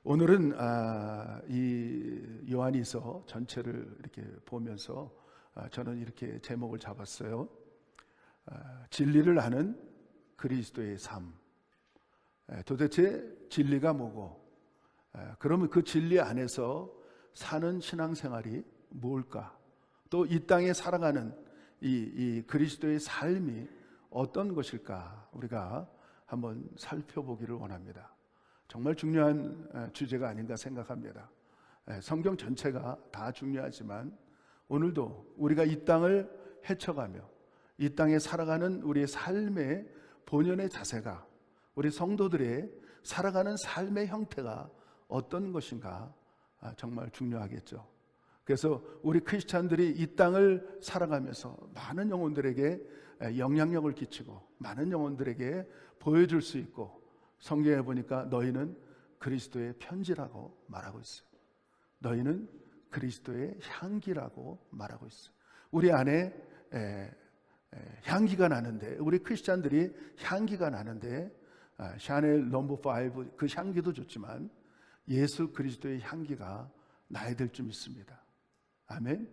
오늘은 이 요한일서 전체를 이렇게 보면서 저는 이렇게 제목을 잡았어요. 진리를 아는 그리스도의 삶. 도대체 진리가 뭐고, 그러면 그 진리 안에서 사는 신앙생활이 뭘까? 또 이 땅에 살아가는 이 그리스도의 삶이 어떤 것일까? 우리가 한번 살펴보기를 원합니다. 정말 중요한 주제가 아닌가 생각합니다. 성경 전체가 다 중요하지만 오늘도 우리가 이 땅을 헤쳐가며 이 땅에 살아가는 우리의 삶의 본연의 자세가, 우리 성도들의 살아가는 삶의 형태가 어떤 것인가 정말 중요하겠죠. 그래서 우리 크리스찬들이 이 땅을 살아가면서 많은 영혼들에게 영향력을 끼치고 많은 영혼들에게 보여줄 수 있고, 성경에 보니까 너희는 그리스도의 편지라고 말하고 있어요. 너희는 그리스도의 향기라고 말하고 있어요. 우리 안에 향기가 나는데, 우리 크리스찬들이 향기가 나는데, 샤넬 넘버 5 그 향기도 좋지만 예수 그리스도의 향기가 나야 될 줄 믿습니다. 아멘.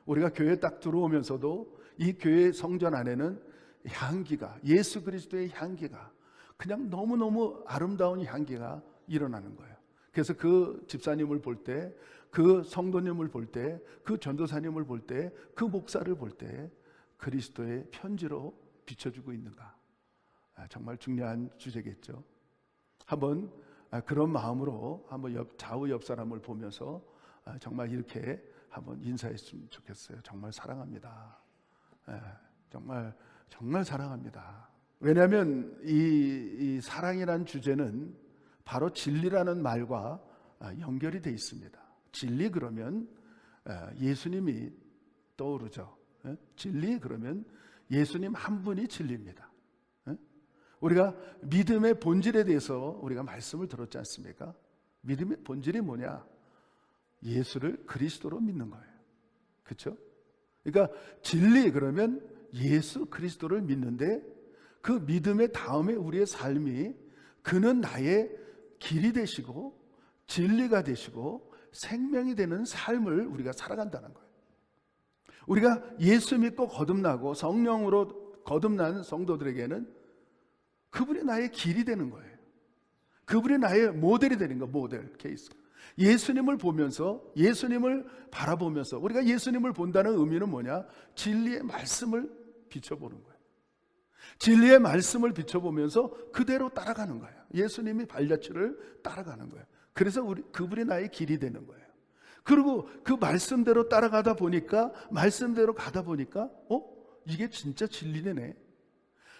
우리가 교회에 딱 들어오면서도 이 교회 성전 안에는 향기가, 예수 그리스도의 향기가, 그냥 너무너무 아름다운 향기가 일어나는 거예요. 그래서 그 집사님을 볼 때, 그 성도님을 볼 때, 그 전도사님을 볼 때, 그 목사를 볼 때 그리스도의 편지로 비춰주고 있는가? 정말 중요한 주제겠죠. 한번 그런 마음으로 한번 좌우 옆 사람을 보면서 정말 이렇게 한번 인사했으면 좋겠어요. 정말 사랑합니다. 정말 사랑합니다. 왜냐하면 이 사랑이라는 주제는 바로 진리라는 말과 연결이 되어 있습니다. 진리 그러면 예수님이 떠오르죠. 진리 그러면 예수님 한 분이 진리입니다. 우리가 믿음의 본질에 대해서 우리가 말씀을 들었지 않습니까? 믿음의 본질이 뭐냐? 예수를 그리스도로 믿는 거예요. 그렇죠? 그러니까 진리 그러면 예수 그리스도를 믿는데, 그 믿음의 다음에 우리의 삶이 그는 나의 길이 되시고 진리가 되시고 생명이 되는 삶을 우리가 살아간다는 거예요. 우리가 예수 믿고 거듭나고 성령으로 거듭난 성도들에게는 그분이 나의 길이 되는 거예요. 그분이 나의 모델이 되는 거예요. 모델 케이스. 예수님을 보면서, 예수님을 바라보면서, 우리가 예수님을 본다는 의미는 뭐냐? 진리의 말씀을 비춰보는 거예요. 진리의 말씀을 비춰보면서 그대로 따라가는 거예요. 예수님이 발자취를 따라가는 거예요. 그래서 그분이 나의 길이 되는 거예요. 그리고 그 말씀대로 따라가다 보니까, 말씀대로 가다 보니까 이게 진짜 진리네.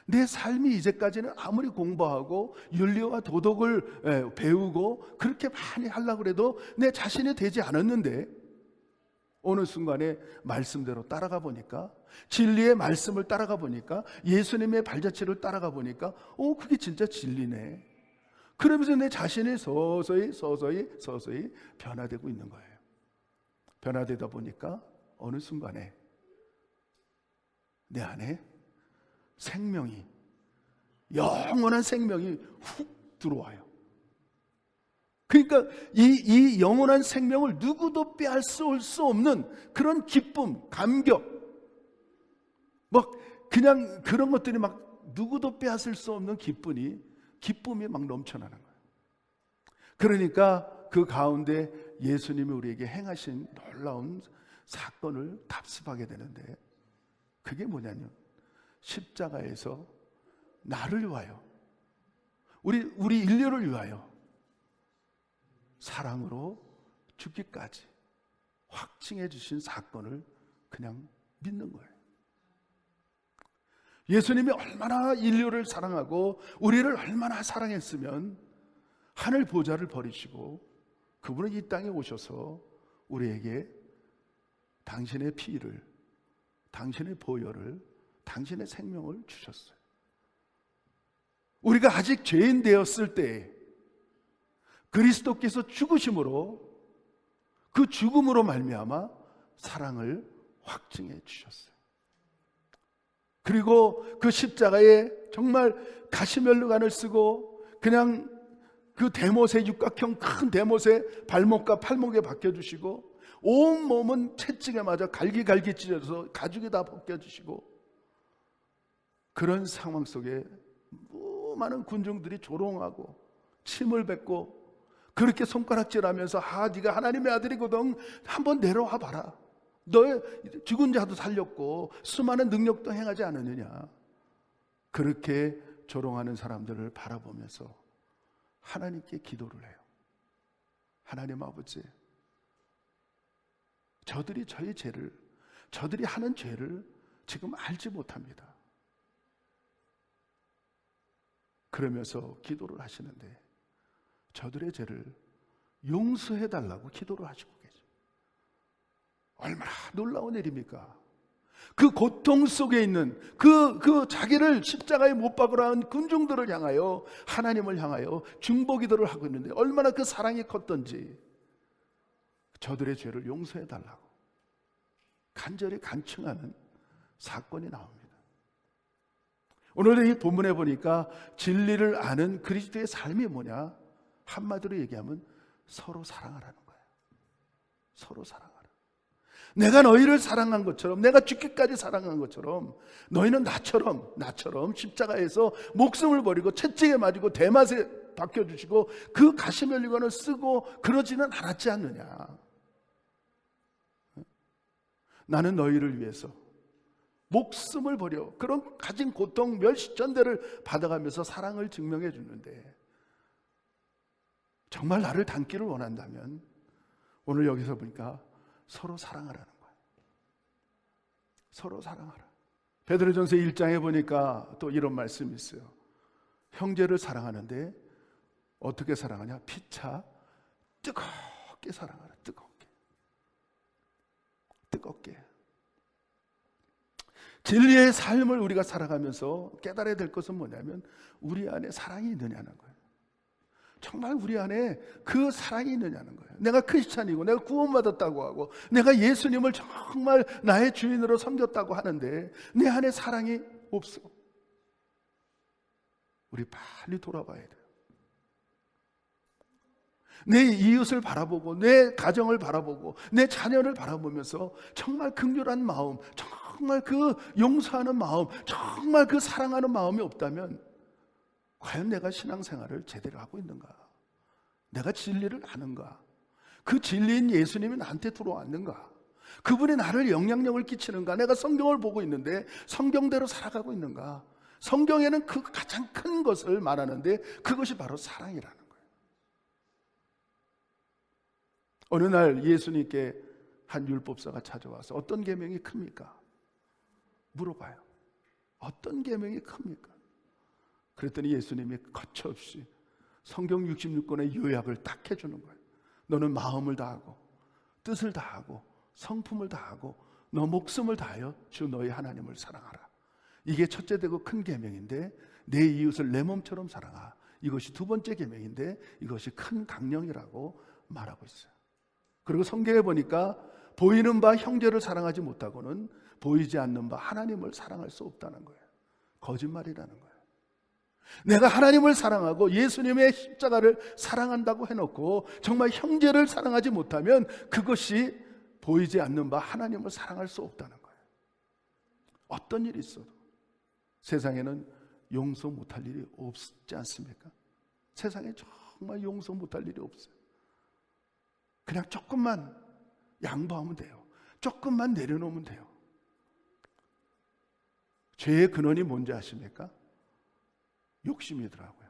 내 삶이 이제까지는 아무리 공부하고 윤리와 도덕을 배우고 그렇게 많이 하려고 해도 내 자신이 되지 않았는데, 어느 순간에 말씀대로 따라가 보니까, 진리의 말씀을 따라가 보니까, 예수님의 발자취를 따라가 보니까 그게 진짜 진리네. 그러면서 내 자신이 서서히 변화되고 있는 거예요. 변화되다 보니까 어느 순간에 내 안에 생명이, 영원한 생명이 훅 들어와요. 그러니까 이 영원한 생명을 누구도 빼앗을 수 없는 그런 기쁨, 감격, 막 그냥 그런 것들이 막 누구도 빼앗을 수 없는 기쁨이 막 넘쳐나는 거예요. 그러니까 그 가운데 예수님이 우리에게 행하신 놀라운 사건을 답습하게 되는데, 그게 뭐냐면 십자가에서 나를 위하여, 우리 인류를 위하여 사랑으로 죽기까지 확증해 주신 사건을 그냥 믿는 거예요. 예수님이 얼마나 인류를 사랑하고 우리를 얼마나 사랑했으면 하늘 보좌를 버리시고 그분은 이 땅에 오셔서 우리에게 당신의 피를, 당신의 보혈을, 당신의 생명을 주셨어요. 우리가 아직 죄인 되었을 때 그리스도께서 죽으심으로, 그 죽음으로 말미암아 사랑을 확증해 주셨어요. 그리고 그 십자가에 정말 가시면류관을 쓰고 그냥 그 대못의 육각형 큰 대못의 발목과 팔목에 박혀주시고 온 몸은 채찍에 맞아 갈기갈기 찢어져서 가죽이 다 벗겨지시고 그런 상황 속에 많은 군중들이 조롱하고 침을 뱉고 그렇게 손가락질하면서 네가 하나님의 아들이거든 한번 내려와 봐라. 너의 죽은 자도 살렸고 수많은 능력도 행하지 않았느냐. 그렇게 조롱하는 사람들을 바라보면서 하나님께 기도를 해요. 하나님 아버지, 저들이 저희 죄를, 저들이 하는 죄를 지금 알지 못합니다. 그러면서 기도를 하시는데 저들의 죄를 용서해 달라고 기도를 하시고 계세요. 얼마나 놀라운 일입니까? 그 고통 속에 있는 그 자기를 십자가에 못 박으라 한 군중들을 향하여 하나님을 향하여 중보기도를 하고 있는데 얼마나 그 사랑이 컸던지 저들의 죄를 용서해 달라고 간절히 간청하는 사건이 나옵니다. 오늘 이 본문에 보니까 진리를 아는 그리스도의 삶이 뭐냐? 한마디로 얘기하면 서로 사랑하라는 거예요. 서로 사랑하라. 내가 너희를 사랑한 것처럼, 내가 죽기까지 사랑한 것처럼 너희는 나처럼 십자가에서 목숨을 버리고 채찍에 맞고 대맛에 박혀주시고 그 가시면류관을 쓰고 그러지는 않았지 않느냐. 나는 너희를 위해서 목숨을 버려 그런 가진 고통 멸시전대를 받아가면서 사랑을 증명해 주는데 정말 나를 닮기를 원한다면 오늘 여기서 보니까 서로 사랑하라는 거예요. 서로 사랑하라. 베드로전서 1장에 보니까 또 이런 말씀이 있어요. 형제를 사랑하는데 어떻게 사랑하냐? 피차 뜨겁게 사랑하라. 뜨겁게. 진리의 삶을 우리가 살아가면서 깨달아야 될 것은 뭐냐면 우리 안에 사랑이 있느냐는 거예요. 정말 우리 안에 그 사랑이 있느냐는 거예요. 내가 크리스찬이고 내가 구원받았다고 하고 내가 예수님을 정말 나의 주인으로 섬겼다고 하는데 내 안에 사랑이 없어. 우리 빨리 돌아봐야 돼요. 내 이웃을 바라보고 내 가정을 바라보고 내 자녀를 바라보면서 정말 긍휼한 마음, 정말 그 용서하는 마음, 정말 그 사랑하는 마음이 없다면 과연 내가 신앙생활을 제대로 하고 있는가? 내가 진리를 아는가? 그 진리인 예수님이 나한테 들어왔는가? 그분이 나를 영향력을 끼치는가? 내가 성경을 보고 있는데 성경대로 살아가고 있는가? 성경에는 그 가장 큰 것을 말하는데 그것이 바로 사랑이라는 거예요. 어느 날 예수님께 한 율법사가 찾아와서 어떤 계명이 큽니까? 물어봐요. 어떤 계명이 큽니까? 그랬더니 예수님이 거침없이 성경 66권의 요약을 딱 해주는 거예요. 너는 마음을 다하고 뜻을 다하고 성품을 다하고 너 목숨을 다하여 주 너희 하나님을 사랑하라. 이게 첫째 되고 큰 계명인데 내 이웃을 내 몸처럼 사랑하. 이것이 두 번째 계명인데 이것이 큰 강령이라고 말하고 있어요. 그리고 성경에 보니까 보이는 바 형제를 사랑하지 못하고는 보이지 않는 바 하나님을 사랑할 수 없다는 거예요. 거짓말이라는 거예요. 내가 하나님을 사랑하고 예수님의 십자가를 사랑한다고 해놓고 정말 형제를 사랑하지 못하면 그것이 보이지 않는 바 하나님을 사랑할 수 없다는 거예요. 어떤 일이 있어도 세상에는 용서 못할 일이 없지 않습니까? 세상에 정말 용서 못할 일이 없어요. 그냥 조금만 양보하면 돼요. 조금만 내려놓으면 돼요. 죄의 근원이 뭔지 아십니까? 욕심이더라고요.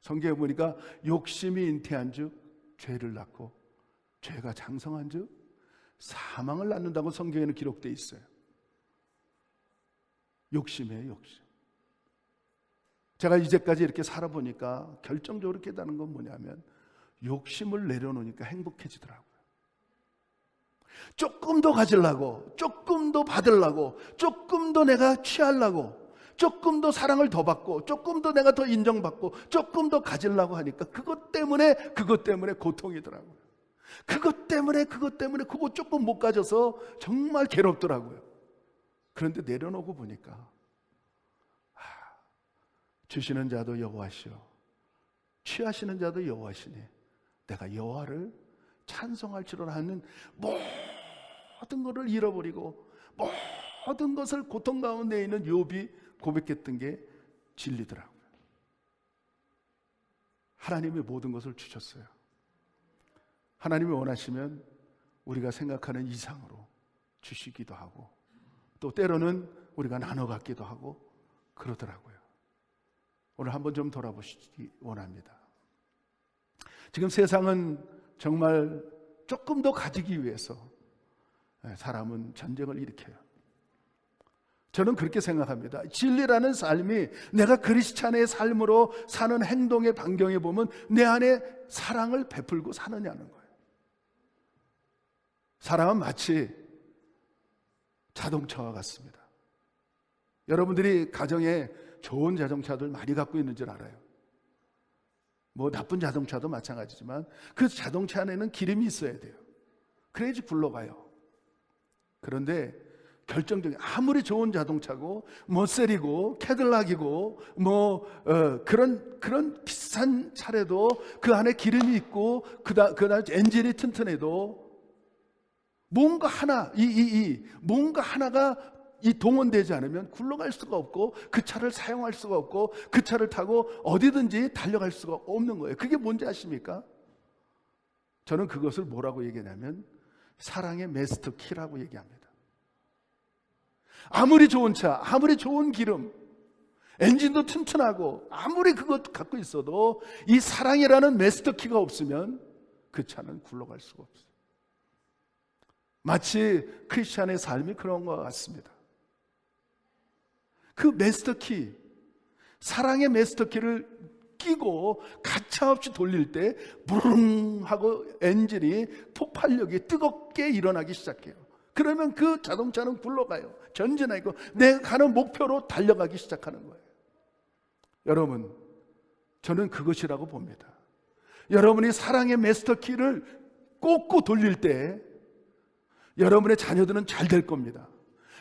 성경에 보니까 욕심이 잉태한 즉 죄를 낳고 죄가 장성한 즉 사망을 낳는다고 성경에는 기록되어 있어요. 욕심이에요, 욕심. 제가 이제까지 이렇게 살아보니까 결정적으로 깨닫는 건 뭐냐면 욕심을 내려놓으니까 행복해지더라고요. 조금 더 가지려고, 조금 더 받으려고, 조금 더 내가 취하려고, 조금 더 사랑을 더 받고, 조금 더 내가 더 인정받고, 조금 더 가지려고 하니까 그것 때문에 고통이더라고요. 그것 때문에 그거 조금 못 가져서 정말 괴롭더라고요. 그런데 내려놓고 보니까 주시는 자도 여호와시오 취하시는 자도 여호와시니 내가 여호와를 찬송할지로라 하는 모든 것을 잃어버리고 모든 것을 고통 가운데 있는 욥이 고백했던 게 진리더라고요. 하나님이 모든 것을 주셨어요. 하나님이 원하시면 우리가 생각하는 이상으로 주시기도 하고 또 때로는 우리가 나눠 갖기도 하고 그러더라고요. 오늘 한번 좀 돌아보시기 원합니다. 지금 세상은 정말 조금 더 가지기 위해서 사람은 전쟁을 일으켜요. 저는 그렇게 생각합니다. 진리라는 삶이 내가 그리스도 안의 삶으로 사는 행동의 반경에 보면 내 안에 사랑을 베풀고 사느냐는 거예요. 사랑은 마치 자동차와 같습니다. 여러분들이 가정에 좋은 자동차들 많이 갖고 있는 줄 알아요. 뭐 나쁜 자동차도 마찬가지지만 그 자동차 안에는 기름이 있어야 돼요. 그래야지 굴러가요. 그런데 결정적인 아무리 좋은 자동차고 머셀이고 캐딜락이고 그런 비싼 차래도 그 안에 기름이 있고 그다음 엔진이 튼튼해도 뭔가 하나 뭔가 하나가 동원되지 않으면 굴러갈 수가 없고 그 차를 사용할 수가 없고 그 차를 타고 어디든지 달려갈 수가 없는 거예요. 그게 뭔지 아십니까? 저는 그것을 뭐라고 얘기하냐면 사랑의 마스터 키라고 얘기합니다. 아무리 좋은 차, 아무리 좋은 기름, 엔진도 튼튼하고 아무리 그것 갖고 있어도 이 사랑이라는 마스터 키가 없으면 그 차는 굴러갈 수가 없어요. 마치 크리스찬의 삶이 그런 것 같습니다. 그 마스터 키, 사랑의 마스터 키를 끼고 가차없이 돌릴 때 부릉 하고 엔진이 폭발력이 뜨겁게 일어나기 시작해요. 그러면 그 자동차는 굴러가요. 전진하고 내가 가는 목표로 달려가기 시작하는 거예요. 여러분, 저는 그것이라고 봅니다. 여러분이 사랑의 마스터 키를 꽂고 돌릴 때 여러분의 자녀들은 잘 될 겁니다.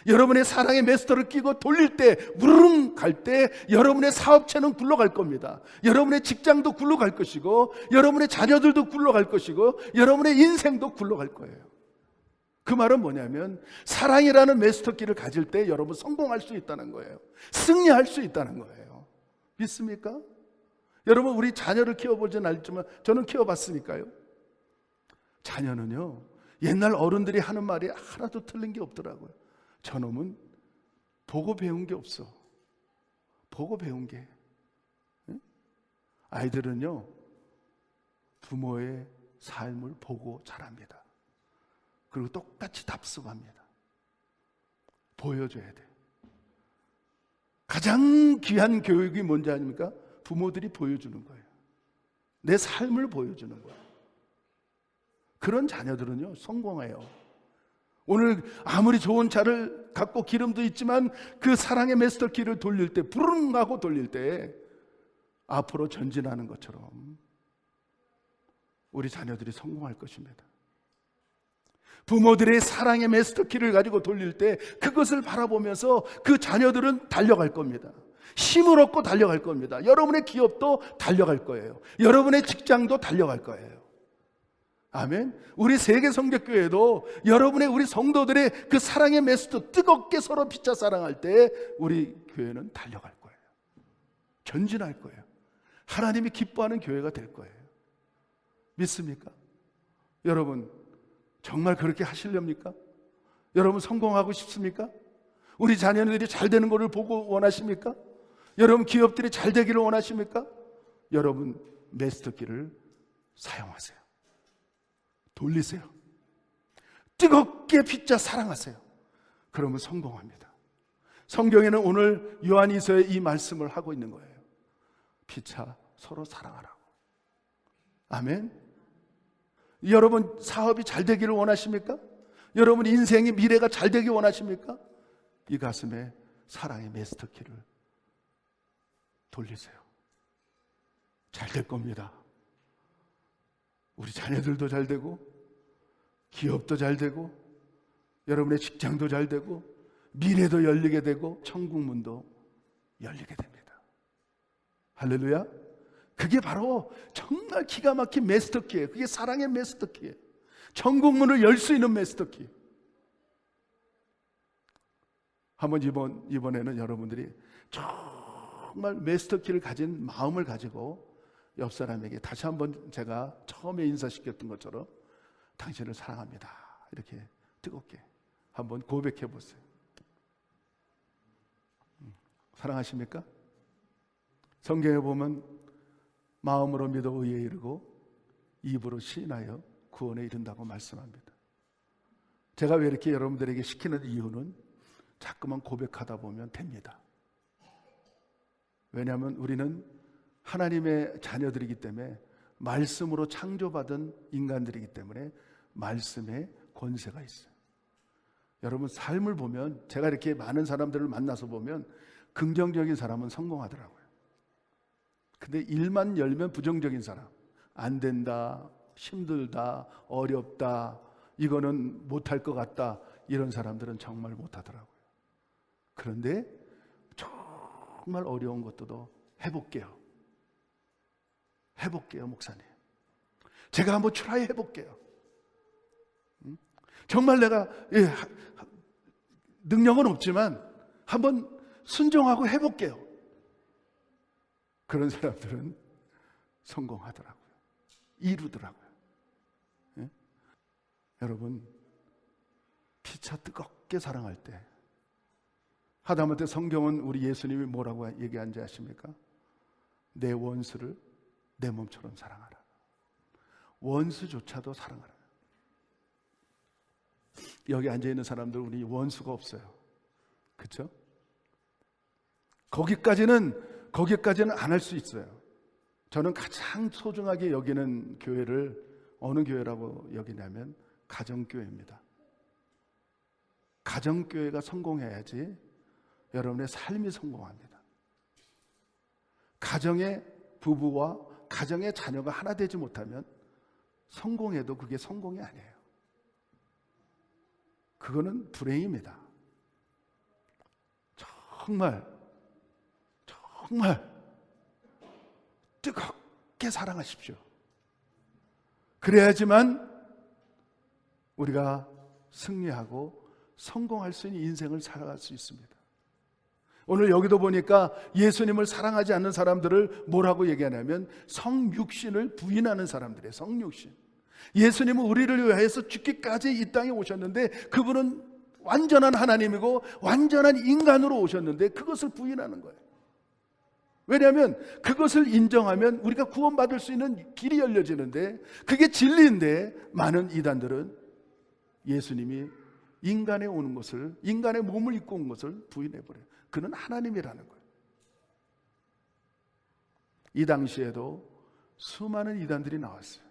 여러분의 사랑의 마스터를 끼고 돌릴 때 무르릉 갈 때 여러분의 사업체는 굴러갈 겁니다. 여러분의 직장도 굴러갈 것이고 여러분의 자녀들도 굴러갈 것이고 여러분의 인생도 굴러갈 거예요. 그 말은 뭐냐면 사랑이라는 마스터키를 가질 때 여러분 성공할 수 있다는 거예요. 승리할 수 있다는 거예요. 믿습니까? 여러분 우리 자녀를 키워보진 않지만 저는 키워봤으니까요. 자녀는요 옛날 어른들이 하는 말이 하나도 틀린 게 없더라고요. 저놈은 보고 배운 게 없어. 보고 배운 게. 아이들은요 부모의 삶을 보고 자랍니다. 그리고 똑같이 답습합니다. 보여줘야 돼요. 가장 귀한 교육이 뭔지 아닙니까? 부모들이 보여주는 거예요. 내 삶을 보여주는 거예요. 그런 자녀들은요 성공해요. 오늘 아무리 좋은 차를 갖고 기름도 있지만 그 사랑의 마스터 키를 돌릴 때 부릉 하고 돌릴 때 앞으로 전진하는 것처럼 우리 자녀들이 성공할 것입니다. 부모들의 사랑의 마스터 키를 가지고 돌릴 때 그것을 바라보면서 그 자녀들은 달려갈 겁니다. 힘을 얻고 달려갈 겁니다. 여러분의 기업도 달려갈 거예요. 여러분의 직장도 달려갈 거예요. 아멘. 우리 세계성결교회도 여러분의 우리 성도들의 그 사랑의 마스터 뜨겁게 서로 피차 사랑할 때 우리 교회는 달려갈 거예요. 전진할 거예요. 하나님이 기뻐하는 교회가 될 거예요. 믿습니까? 여러분 정말 그렇게 하시렵니까? 여러분 성공하고 싶습니까? 우리 자녀들이 잘 되는 것을 보고 원하십니까? 여러분 기업들이 잘 되기를 원하십니까? 여러분 마스터키를 사용하세요. 돌리세요. 뜨겁게 빚자 사랑하세요. 그러면 성공합니다. 성경에는 오늘 요한이서에 이 말씀을 하고 있는 거예요. 피차 서로 사랑하라고. 아멘. 여러분 사업이 잘 되기를 원하십니까? 여러분 인생의 미래가 잘 되기 원하십니까? 이 가슴에 사랑의 마스터키를 돌리세요. 잘 될 겁니다. 우리 자녀들도 잘 되고 기업도 잘 되고 여러분의 직장도 잘 되고 미래도 열리게 되고 천국 문도 열리게 됩니다. 할렐루야. 그게 바로 정말 기가 막힌 마스터키예요. 그게 사랑의 마스터키예요. 천국문을 열 수 있는 마스터키. 한번 이번에는 여러분들이 정말 마스터키를 가진 마음을 가지고 옆 사람에게 다시 한번 제가 처음에 인사시켰던 것처럼 당신을 사랑합니다, 이렇게 뜨겁게 한번 고백해 보세요. 사랑하십니까? 성경에 보면 마음으로 믿어 의에 이르고 입으로 시인하여 구원에 이른다고 말씀합니다. 제가 왜 이렇게 여러분들에게 시키는 이유는 자꾸만 고백하다 보면 됩니다. 왜냐하면 우리는 하나님의 자녀들이기 때문에, 말씀으로 창조받은 인간들이기 때문에 말씀에 권세가 있어요. 여러분 삶을 보면, 제가 이렇게 많은 사람들을 만나서 보면 긍정적인 사람은 성공하더라고요. 근데 일만 열면 부정적인 사람, 안 된다, 힘들다, 어렵다, 이거는 못할 것 같다, 이런 사람들은 정말 못하더라고요. 그런데 정말 어려운 것도 해볼게요. 목사님. 제가 한번 트라이 해볼게요. 정말 내가 능력은 없지만 한번 순종하고 해볼게요. 그런 사람들은 성공하더라고요. 이루더라고요. 예? 여러분, 피차 뜨겁게 사랑할 때, 하다못해 성경은 우리 예수님이 뭐라고 얘기한지 아십니까? 내 원수를 내 몸처럼 사랑하라. 원수조차도 사랑하라. 여기 앉아있는 사람들, 우리 원수가 없어요. 그렇죠? 거기까지는 안 할 수 있어요. 저는 가장 소중하게 여기는 교회를 어느 교회라고 여기냐면 가정교회입니다. 가정교회가 성공해야지 여러분의 삶이 성공합니다. 가정의 부부와 가정의 자녀가 하나 되지 못하면 성공해도 그게 성공이 아니에요. 그거는 불행입니다. 정말 뜨겁게 사랑하십시오. 그래야지만 우리가 승리하고 성공할 수 있는 인생을 살아갈 수 있습니다. 오늘 여기도 보니까 예수님을 사랑하지 않는 사람들을 뭐라고 얘기하냐면 성육신을 부인하는 사람들이에요. 성육신. 예수님은 우리를 위해서 죽기까지 이 땅에 오셨는데, 그분은 완전한 하나님이고 완전한 인간으로 오셨는데 그것을 부인하는 거예요. 왜냐하면 그것을 인정하면 우리가 구원받을 수 있는 길이 열려지는데, 그게 진리인데 많은 이단들은 예수님이 인간에 오는 것을, 인간의 몸을 입고 온 것을 부인해버려요. 그는 하나님이라는 거예요. 이 당시에도 수많은 이단들이 나왔어요.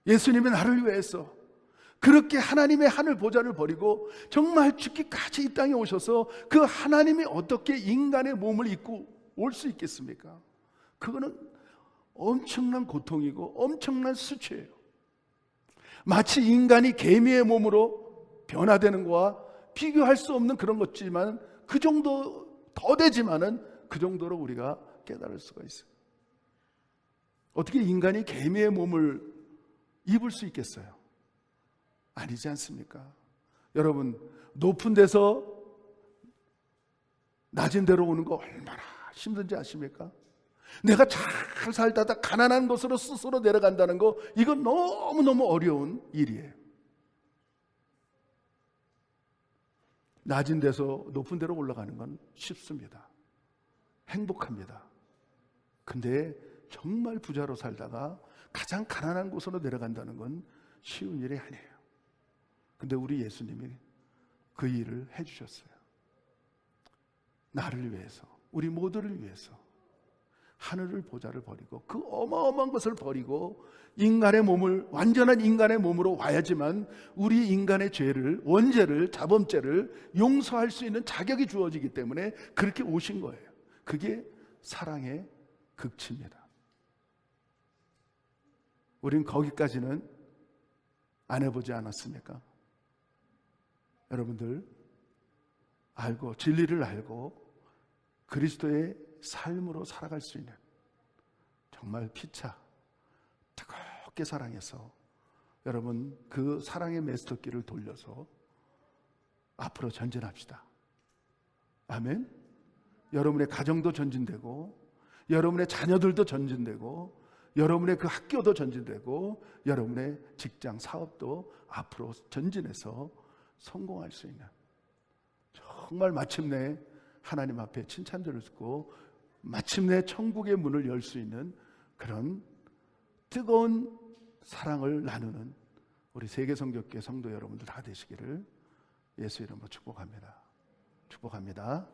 예수님이 나를 위해서 그렇게 하나님의 하늘 보좌를 버리고 정말 죽기까지 이 땅에 오셔서 그 하나님이 어떻게 인간의 몸을 입고 올 수 있겠습니까? 그거는 엄청난 고통이고 엄청난 수치예요. 마치 인간이 개미의 몸으로 변화되는 거와 비교할 수 없는 그런 것지만, 그 정도 더 되지만은 그 정도로 우리가 깨달을 수가 있어요. 어떻게 인간이 개미의 몸을 입을 수 있겠어요? 아니지 않습니까? 여러분, 높은 데서 낮은 데로 오는 거 얼마나 힘든지 아십니까? 내가 잘 살다가 가난한 곳으로 스스로 내려간다는 거, 이건 너무너무 어려운 일이에요. 낮은 데서 높은 데로 올라가는 건 쉽습니다. 행복합니다. 근데 정말 부자로 살다가 가장 가난한 곳으로 내려간다는 건 쉬운 일이 아니에요. 근데 우리 예수님이 그 일을 해주셨어요. 나를 위해서, 우리 모두를 위해서 하늘을 보좌를 버리고, 그 어마어마한 것을 버리고 인간의 몸을, 완전한 인간의 몸으로 와야지만 우리 인간의 죄를, 원죄를, 자범죄를 용서할 수 있는 자격이 주어지기 때문에 그렇게 오신 거예요. 그게 사랑의 극치입니다. 우린 거기까지는 안 해보지 않았습니까? 여러분들, 알고, 진리를 알고 그리스도의 삶으로 살아갈 수 있는, 정말 피차 뜨겁게 사랑해서 여러분 그 사랑의 메스터길을 돌려서 앞으로 전진합시다. 아멘. 여러분의 가정도 전진되고 여러분의 자녀들도 전진되고 여러분의 그 학교도 전진되고 여러분의 직장 사업도 앞으로 전진해서 성공할 수 있는, 정말 마침내 하나님 앞에 칭찬들을 듣고 마침내 천국의 문을 열 수 있는 그런 뜨거운 사랑을 나누는 우리 세계성교회 성도 여러분들 다 되시기를 예수 이름으로 축복합니다. 축복합니다.